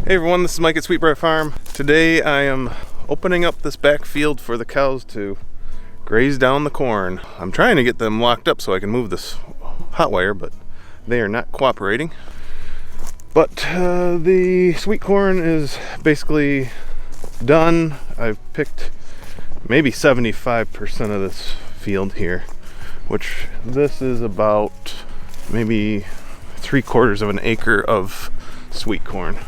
Hey everyone, this is Mike at Briar Farm. Today I am opening up this back field for the cows to graze down the corn. I'm trying to get them locked up so I can move this hot wire, but they are not cooperating. But the sweet corn is basically done. I've picked maybe 75% of this field here, which this is about maybe 3/4 of an acre of sweet corn.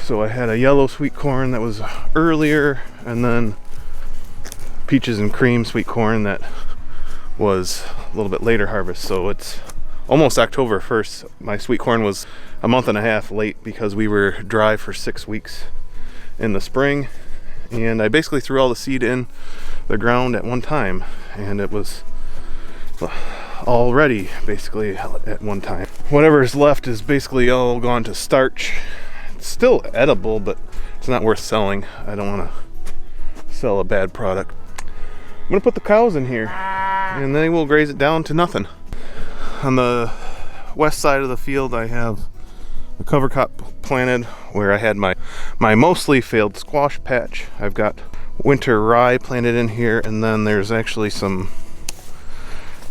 So I had a yellow sweet corn that was earlier, and then peaches and cream sweet corn that was a little bit later harvest. So it's almost October 1st. My sweet corn was a month and a half late because we were dry for 6 weeks in the spring, and I basically threw all the seed in the ground at one time, and it was all ready basically at one time. Whatever's left is basically all gone to starch. It's still edible, but it's not worth selling. I don't want to sell a bad product. I'm gonna put the cows in here and then we'll graze it down to nothing. On the west side of the field I have a cover crop planted where I had my mostly failed squash patch. I've got winter rye planted in here, and then there's actually some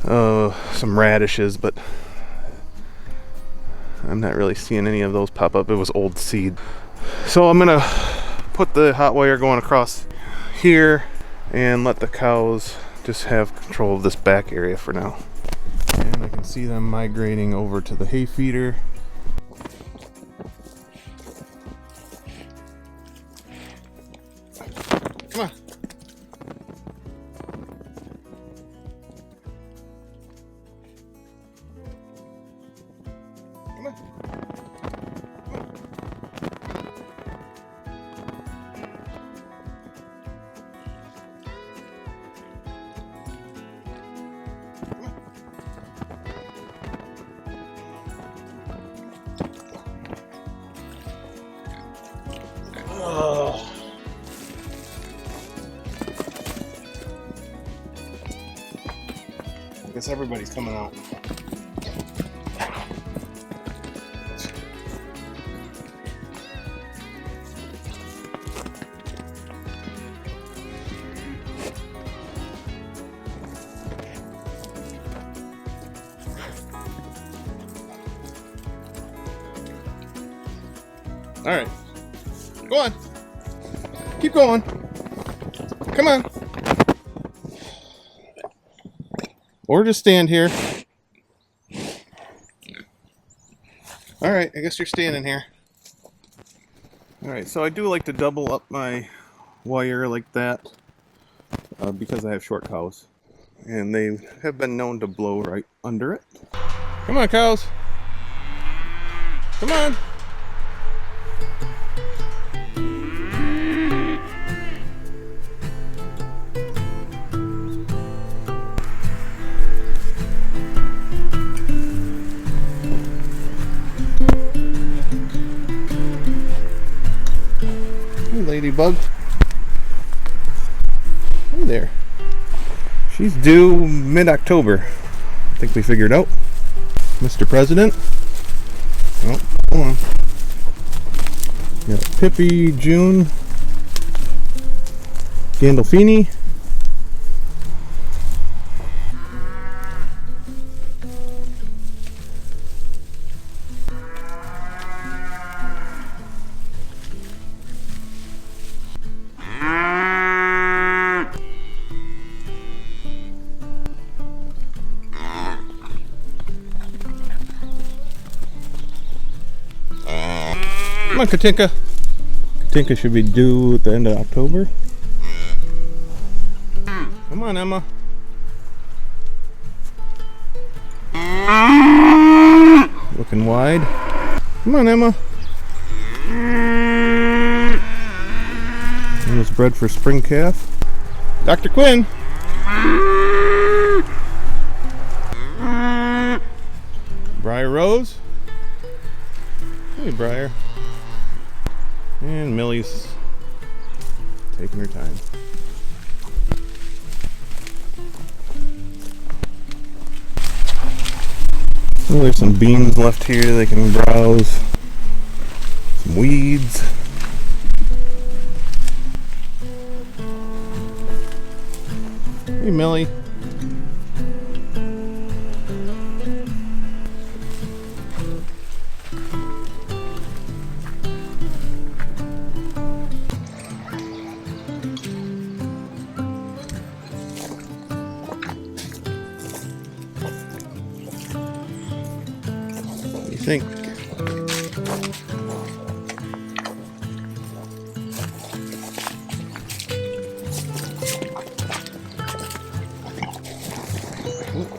radishes, but I'm not really seeing any of those pop up. It was old seed. So I'm gonna put the hot wire going across here and let the cows just have control of this back area for now. And I can see them migrating over to the hay feeder. Come on. Come on. Oh. I guess everybody's coming out. All right, go on. Keep going. Come on. Or just stand here. All right, I guess you're standing here. All right, so I do like to double up my wire like that because I have short cows, and they have been known to blow right under it. Come on, cows. Come on. Ladybug. Hey there. She's due mid-October. I think we figured out. Mr. President. Oh, hold on. Got Pippi, June, Gandolfini. Come on, Katinka. Katinka should be due at the end of October. Come on, Emma. Looking wide. Come on, Emma. And it's bred for spring calf. Dr. Quinn. Briar Rose. Hey, Briar. And Millie's taking her time. Well, there's some beans left here they can browse. Some Some weeds. Hey, Millie. What do you think?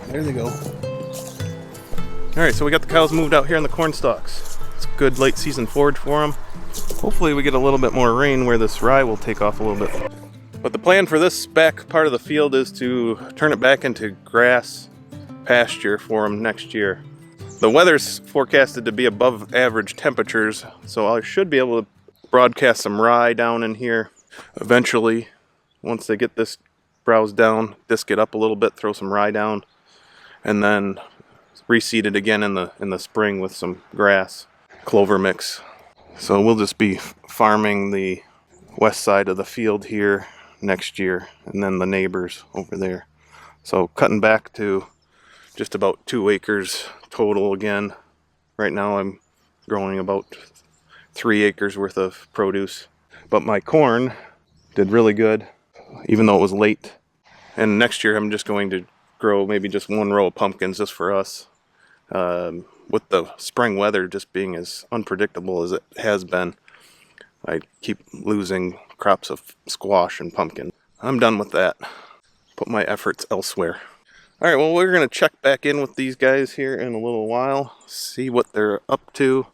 There they go. Alright, so we got the cows moved out here on the corn stalks. It's a good late season forage for them. Hopefully we get a little bit more rain where this rye will take off a little bit. But the plan for this back part of the field is to turn it back into grass pasture for them next year. The weather's forecasted to be above average temperatures, so I should be able to broadcast some rye down in here eventually. Once they get this browse down, disc it up a little bit, throw some rye down, and then reseed it again in the spring with some grass, clover mix. So we'll just be farming the west side of the field here next year, and then the neighbors over there. So cutting back to just about 2 acres total again. Right now I'm growing about 3 acres worth of produce. But my corn did really good, even though it was late. And next year I'm just going to grow maybe just 1 row of pumpkins just for us. With the spring weather just being as unpredictable as it has been, I keep losing crops of squash and pumpkin. I'm done with that. Put my efforts elsewhere. Alright, well, we're going to check back in with these guys here in a little while, see what they're up to,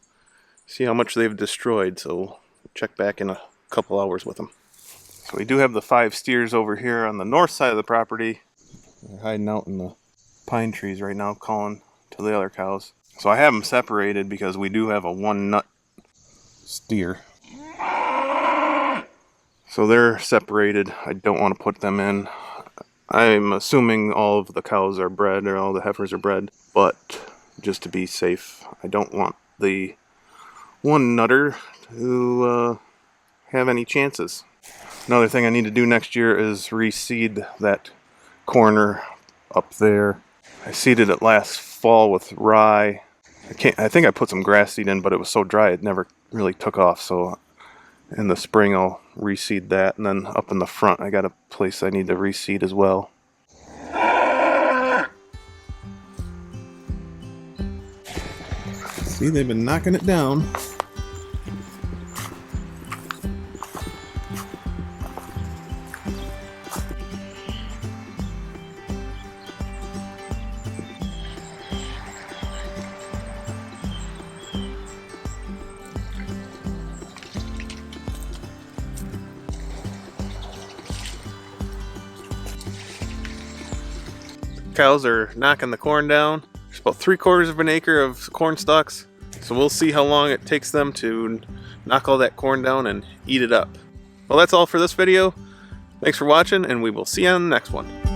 see how much they've destroyed. So we'll check back in a couple hours with them. So we do have the 5 steers over here on the north side of the property. They're hiding out in the pine trees right now, calling to the other cows. So I have them separated because we do have a 1 nut steer. So they're separated. I don't want to put them in. I'm assuming all of the cows are bred, or all the heifers are bred, but just to be safe, I don't want the 1 nutter to have any chances. Another thing I need to do next year is reseed that corner up there. I seeded it last fall with rye. I think I put some grass seed in, but it was so dry it never really took off. So in the spring I'll reseed that, and then up in the front I got a place I need to reseed as well. See, they've been knocking it down. Cows are knocking the corn down. There's about 3/4 of an acre of corn stalks, so we'll see how long it takes them to knock all that corn down and eat it up. Well, that's all for this video. Thanks for watching, and we will see you on the next one.